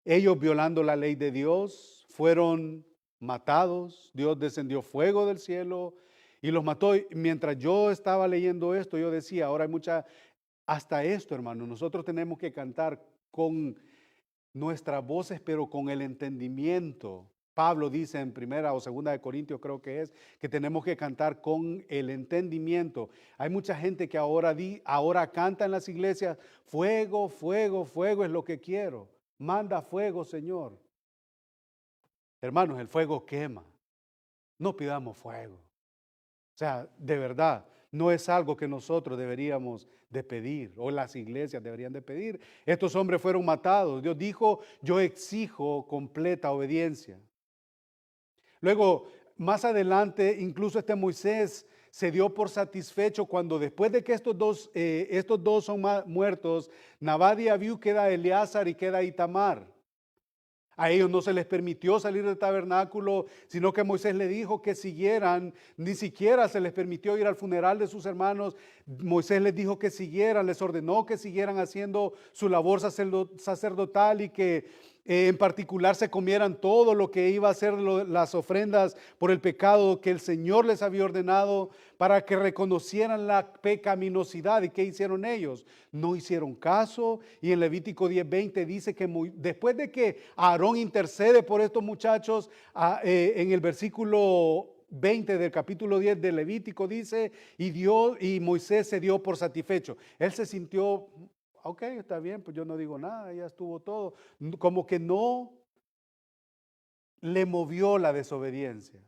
Ellos, violando la ley de Dios, fueron matados. Dios descendió fuego del cielo y los mató. Y mientras yo estaba leyendo esto, yo decía, ahora hay mucha, hasta esto, hermano, nosotros tenemos que cantar con nuestras voces, pero con el entendimiento. Pablo dice en primera o segunda de Corintios, creo que es, que tenemos que cantar con el entendimiento. Hay mucha gente que ahora canta en las iglesias, fuego, fuego, fuego es lo que quiero. Manda fuego, Señor. Hermanos, el fuego quema. No pidamos fuego. O sea, de verdad, no es algo que nosotros deberíamos de pedir o las iglesias deberían de pedir. Estos hombres fueron matados. Dios dijo, yo exijo completa obediencia. Luego, más adelante, incluso este Moisés se dio por satisfecho cuando después de que estos dos son muertos, Nadab y Abiú, queda Eleazar y queda Itamar. A ellos no se les permitió salir del tabernáculo, sino que Moisés le dijo que siguieran. Ni siquiera se les permitió ir al funeral de sus hermanos. Moisés les dijo que siguieran, les ordenó que siguieran haciendo su labor sacerdotal y que en particular se comieran todo lo que iba a ser las ofrendas por el pecado que el Señor les había ordenado para que reconocieran la pecaminosidad. ¿Y qué hicieron ellos? No hicieron caso, y en Levítico 10:20 dice que después de que Aarón intercede por estos muchachos, en el versículo 20 del capítulo 10 de Levítico dice, y Moisés se dio por satisfecho. Él se sintió, ok, está bien, pues yo no digo nada, ya estuvo todo. Como que no le movió la desobediencia.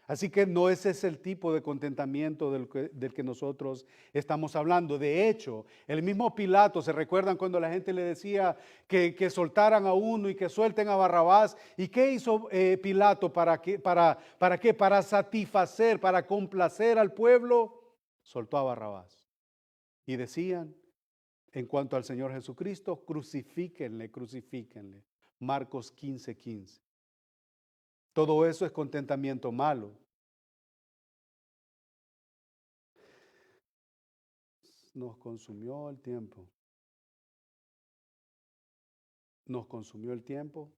Así que no ese es el tipo de contentamiento del que nosotros estamos hablando. De hecho, el mismo Pilato, ¿se recuerdan cuando la gente le decía que soltaran a uno y que suelten a Barrabás? ¿Y qué hizo Pilato? ¿Para qué? Para satisfacer, para complacer al pueblo, soltó a Barrabás. Y decían, en cuanto al Señor Jesucristo, crucifíquenle, crucifíquenle. Marcos 15:15. Todo eso es contentamiento malo. Nos consumió el tiempo. Nos consumió el tiempo.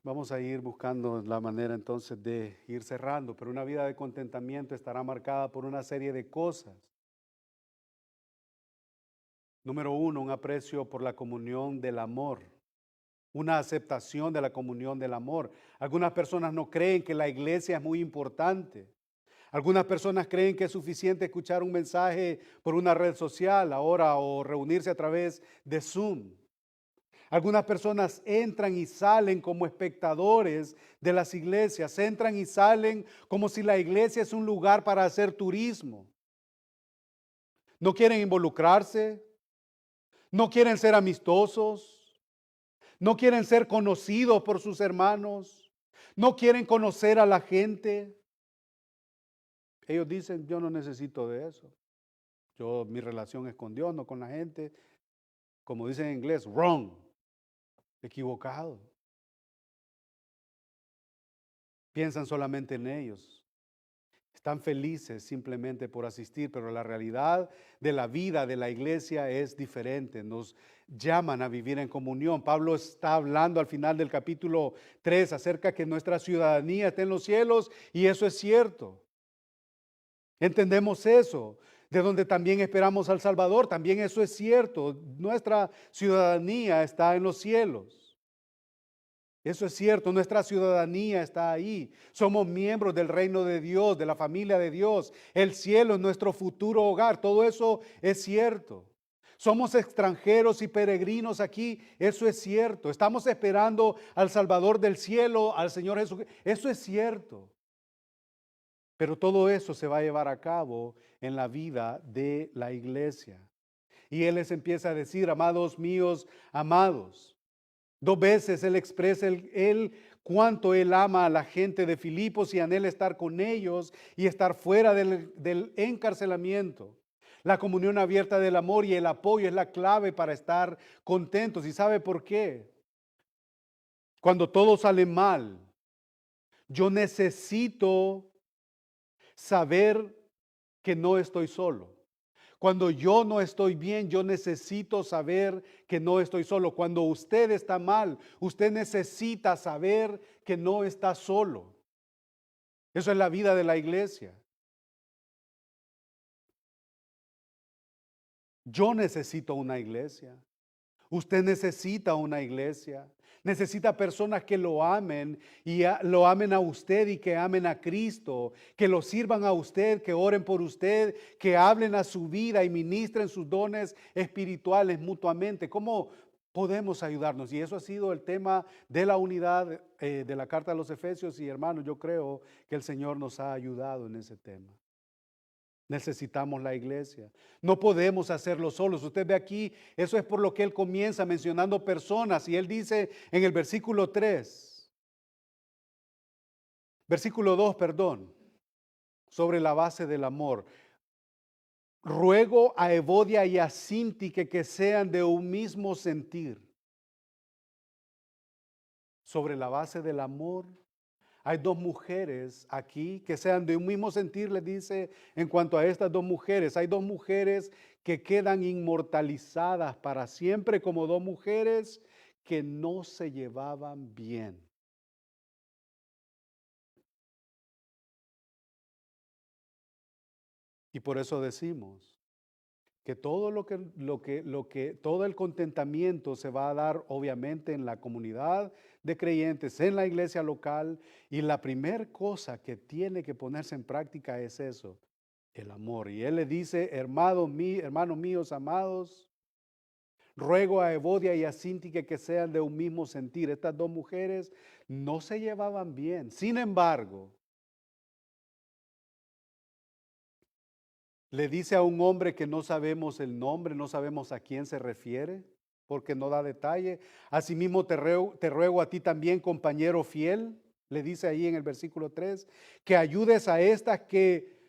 Vamos a ir buscando la manera entonces de ir cerrando, pero una vida de contentamiento estará marcada por una serie de cosas. Número uno, un aprecio por la comunión del amor. Una aceptación de la comunión del amor. Algunas personas no creen que la iglesia es muy importante. Algunas personas creen que es suficiente escuchar un mensaje por una red social ahora o reunirse a través de Zoom. Algunas personas entran y salen como espectadores de las iglesias, entran y salen como si la iglesia es un lugar para hacer turismo. No quieren involucrarse, no quieren ser amistosos, no quieren ser conocidos por sus hermanos, no quieren conocer a la gente. Ellos dicen, yo no necesito de eso. Mi relación es con Dios, no con la gente. Como dicen en inglés, wrong, equivocado. Piensan solamente en ellos. Están felices simplemente por asistir, pero la realidad de la vida de la iglesia es diferente. Nos llaman a vivir en comunión. Pablo está hablando al final del capítulo 3 acerca que nuestra ciudadanía está en los cielos, y eso es cierto. Entendemos eso, de donde también esperamos al Salvador, también eso es cierto. Nuestra ciudadanía está en los cielos. Eso es cierto, nuestra ciudadanía está ahí. Somos miembros del reino de Dios, de la familia de Dios. El cielo es nuestro futuro hogar. Todo eso es cierto. Somos extranjeros y peregrinos aquí. Eso es cierto. Estamos esperando al Salvador del cielo, al Señor Jesucristo. Eso es cierto. Pero todo eso se va a llevar a cabo en la vida de la iglesia. Y Él les empieza a decir, amados míos, amados. 2 veces Él expresa cuánto Él ama a la gente de Filipos y anhela estar con ellos y estar fuera del encarcelamiento. La comunión abierta del amor y el apoyo es la clave para estar contentos. ¿Y sabe por qué? Cuando todo sale mal, yo necesito saber que no estoy solo. Cuando yo no estoy bien, yo necesito saber que no estoy solo. Cuando usted está mal, usted necesita saber que no está solo. Eso es la vida de la iglesia. Yo necesito una iglesia. Usted necesita una iglesia. Necesita personas que lo amen y lo amen a usted y que amen a Cristo, que lo sirvan a usted, que oren por usted, que hablen a su vida y ministren sus dones espirituales mutuamente. ¿Cómo podemos ayudarnos? Y eso ha sido el tema de la unidad de la carta a los Efesios, y hermanos, yo creo que el Señor nos ha ayudado en ese tema. Necesitamos la iglesia. No podemos hacerlo solos. Usted ve aquí, eso es por lo que él comienza mencionando personas. Y él dice en el versículo 2, perdón, sobre la base del amor. Ruego a Evodia y a Síntique que sean de un mismo sentir. Sobre la base del amor. Hay 2 mujeres aquí que sean de un mismo sentir, le dice en cuanto a estas 2 mujeres. Hay 2 mujeres que quedan inmortalizadas para siempre como 2 mujeres que no se llevaban bien. Y por eso decimos que todo el contentamiento se va a dar obviamente en la comunidad de creyentes, en la iglesia local, y la primera cosa que tiene que ponerse en práctica es eso, el amor. Y él le dice, hermanos míos amados, ruego a Evodia y a Síntique que sean de un mismo sentir. Estas 2 mujeres no se llevaban bien. Sin embargo, le dice a un hombre que no sabemos el nombre, no sabemos a quién se refiere, porque no da detalle. Asimismo te ruego a ti también, compañero fiel, le dice ahí en el versículo 3, que ayudes a estas que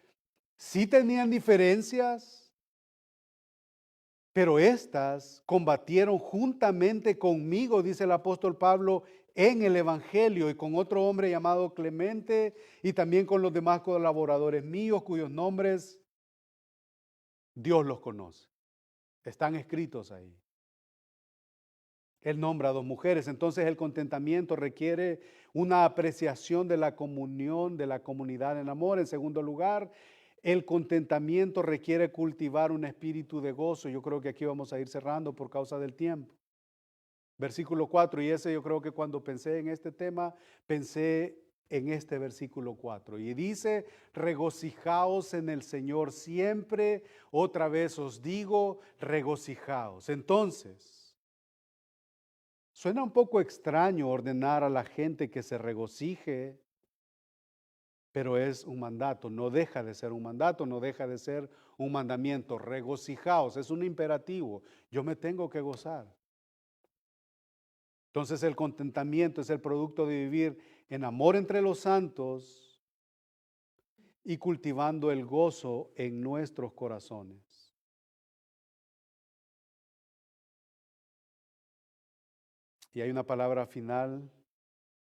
sí tenían diferencias, pero estas combatieron juntamente conmigo, dice el apóstol Pablo, en el Evangelio, y con otro hombre llamado Clemente, y también con los demás colaboradores míos, cuyos nombres Dios los conoce. Están escritos ahí. Él nombra a 2 mujeres. Entonces el contentamiento requiere una apreciación de la comunión, de la comunidad en amor. En segundo lugar, el contentamiento requiere cultivar un espíritu de gozo. Yo creo que aquí vamos a ir cerrando por causa del tiempo. Versículo 4, y ese yo creo que cuando pensé en este tema, pensé en este versículo 4. Y dice, regocijaos en el Señor siempre. Otra vez os digo, regocijaos. Entonces, suena un poco extraño ordenar a la gente que se regocije, pero es un mandato, no deja de ser un mandato, no deja de ser un mandamiento. Regocijaos, es un imperativo. Yo me tengo que gozar. Entonces el contentamiento es el producto de vivir en amor entre los santos y cultivando el gozo en nuestros corazones. Y hay una palabra final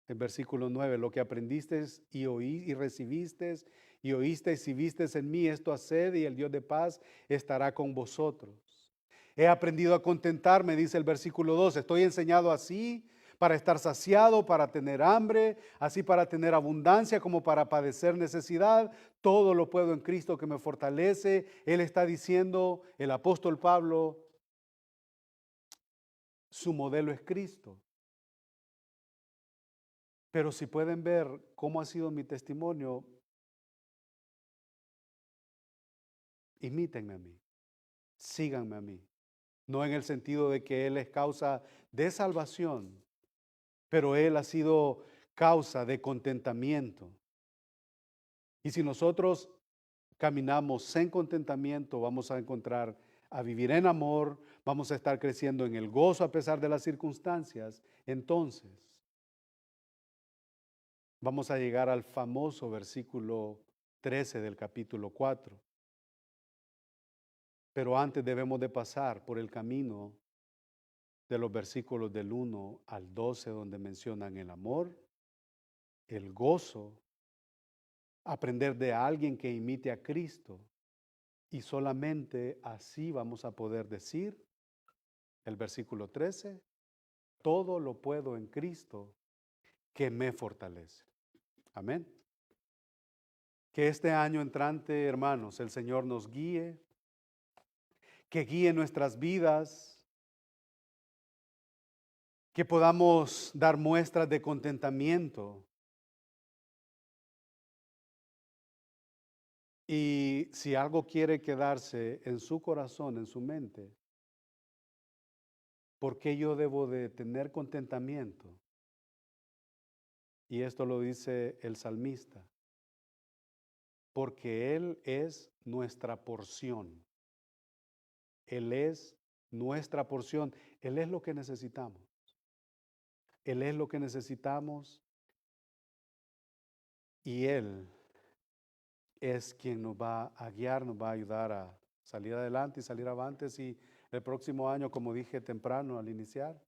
en versículo 9, lo que aprendiste y oí y recibiste y oísteis y vistes en mí, esto haced y el Dios de paz estará con vosotros. He aprendido a contentarme, dice el versículo 2, estoy enseñado así para estar saciado, para tener hambre, así para tener abundancia como para padecer necesidad. Todo lo puedo en Cristo que me fortalece. Él está diciendo, el apóstol Pablo, su modelo es Cristo. Pero si pueden ver cómo ha sido mi testimonio, imítenme a mí, síganme a mí. No en el sentido de que Él es causa de salvación, pero Él ha sido causa de contentamiento. Y si nosotros caminamos en contentamiento, vamos a encontrar a vivir en amor, vamos a estar creciendo en el gozo a pesar de las circunstancias. Entonces, vamos a llegar al famoso versículo 13 del capítulo 4. Pero antes debemos de pasar por el camino de los versículos del 1 al 12, donde mencionan el amor, el gozo, aprender de alguien que imite a Cristo. Y solamente así vamos a poder decir, el versículo 13, todo lo puedo en Cristo que me fortalece. Amén. Que este año entrante, hermanos, el Señor nos guíe, que guíe nuestras vidas, que podamos dar muestras de contentamiento. Y si algo quiere quedarse en su corazón, en su mente, ¿por qué yo debo de tener contentamiento? Y esto lo dice el salmista, porque Él es nuestra porción. Él es nuestra porción. Él es lo que necesitamos. Él es lo que necesitamos y Él es quien nos va a guiar, nos va a ayudar a salir adelante y salir avantes y el próximo año, como dije temprano al iniciar,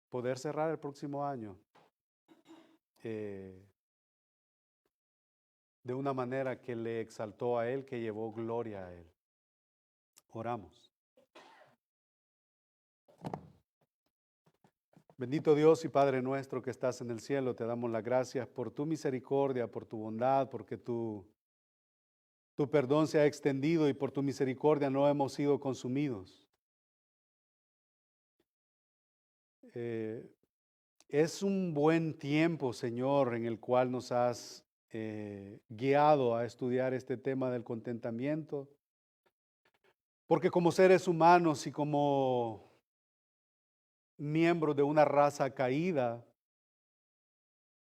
poder cerrar el próximo año de una manera que le exaltó a Él, que llevó gloria a Él. Oramos. Bendito Dios y Padre nuestro que estás en el cielo, te damos las gracias por tu misericordia, por tu bondad, porque tu perdón se ha extendido y por tu misericordia no hemos sido consumidos. Eh, es un buen tiempo, Señor, en el cual nos has guiado a estudiar este tema del contentamiento, porque como seres humanos y como miembros de una raza caída,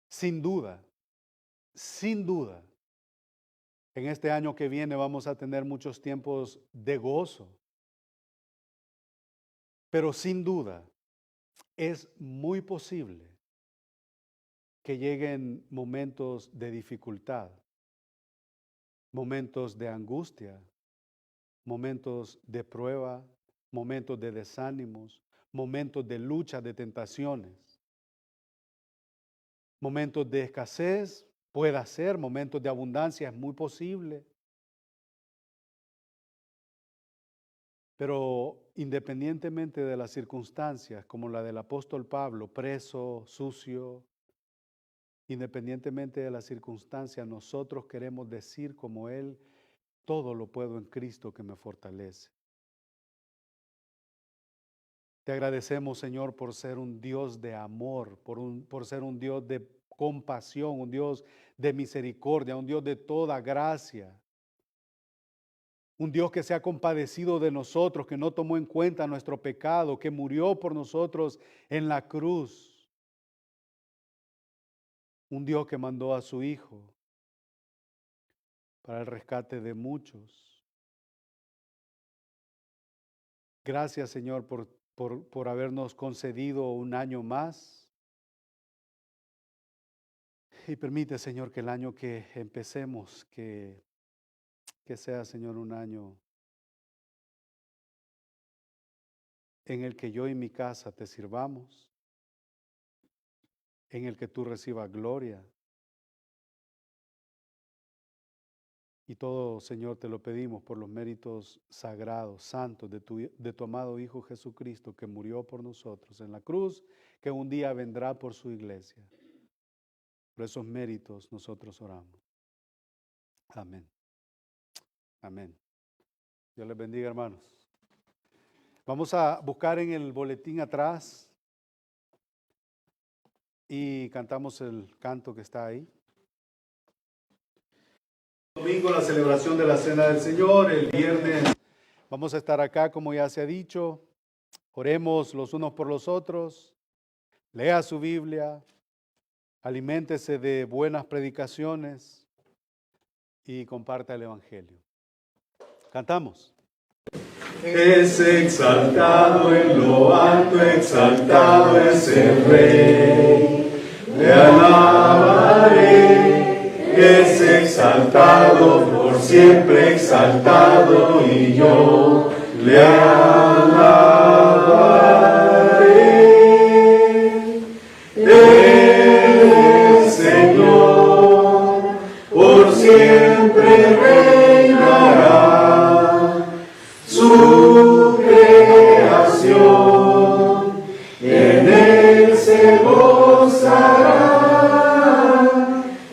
sin duda, en este año que viene vamos a tener muchos tiempos de gozo, pero sin duda es muy posible que lleguen momentos de dificultad, momentos de angustia, momentos de prueba, momentos de desánimos, momentos de lucha, de tentaciones, momentos de escasez, puede ser, momentos de abundancia, es muy posible. Pero independientemente de las circunstancias, como la del apóstol Pablo, preso, sucio, independientemente de las circunstancias, nosotros queremos decir como Él, todo lo puedo en Cristo que me fortalece. Te agradecemos, Señor, por ser un Dios de amor, por ser un Dios de compasión, un Dios de misericordia, un Dios de toda gracia. Un Dios que se ha compadecido de nosotros, que no tomó en cuenta nuestro pecado, que murió por nosotros en la cruz. Un Dios que mandó a su Hijo para el rescate de muchos. Gracias, Señor, por habernos concedido un año más. Y permite, Señor, que el año que empecemos, que sea, Señor, un año en el que yo y mi casa te sirvamos, en el que tú recibas gloria. Y todo, Señor, te lo pedimos por los méritos sagrados, santos de tu amado Hijo Jesucristo, que murió por nosotros en la cruz, que un día vendrá por su iglesia. Por esos méritos nosotros oramos. Amén. Amén. Dios les bendiga, hermanos. Vamos a buscar en el boletín atrás y cantamos el canto que está ahí. Domingo la celebración de la Cena del Señor, el viernes vamos a estar acá como ya se ha dicho, oremos los unos por los otros, lea su Biblia, aliméntese de buenas predicaciones y comparta el Evangelio. Cantamos. Es exaltado en lo alto, exaltado es el Rey, le alabaré. Es exaltado, por siempre exaltado, y yo le alabaré. El Señor por siempre reinará, su creación en él se gozará.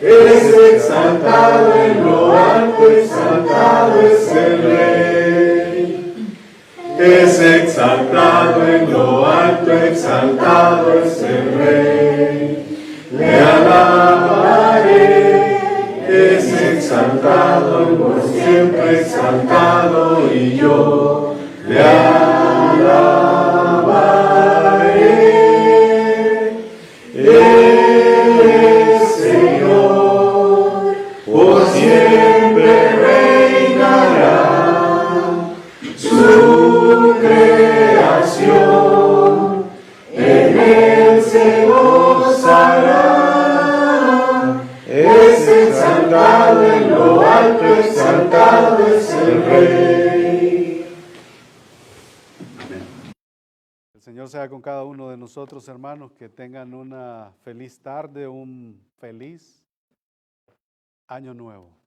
Es exaltado en lo alto, exaltado es el Rey. Es exaltado en lo alto, exaltado es el Rey. Le alabaré. Es exaltado, por siempre exaltado, y yo le alabaré. Por siempre reinará, su creación en él se gozará. Es exaltado en lo alto, exaltado es el Rey. Amén. El Señor sea con cada uno de nosotros, hermanos, que tengan una feliz tarde, un feliz Año Nuevo.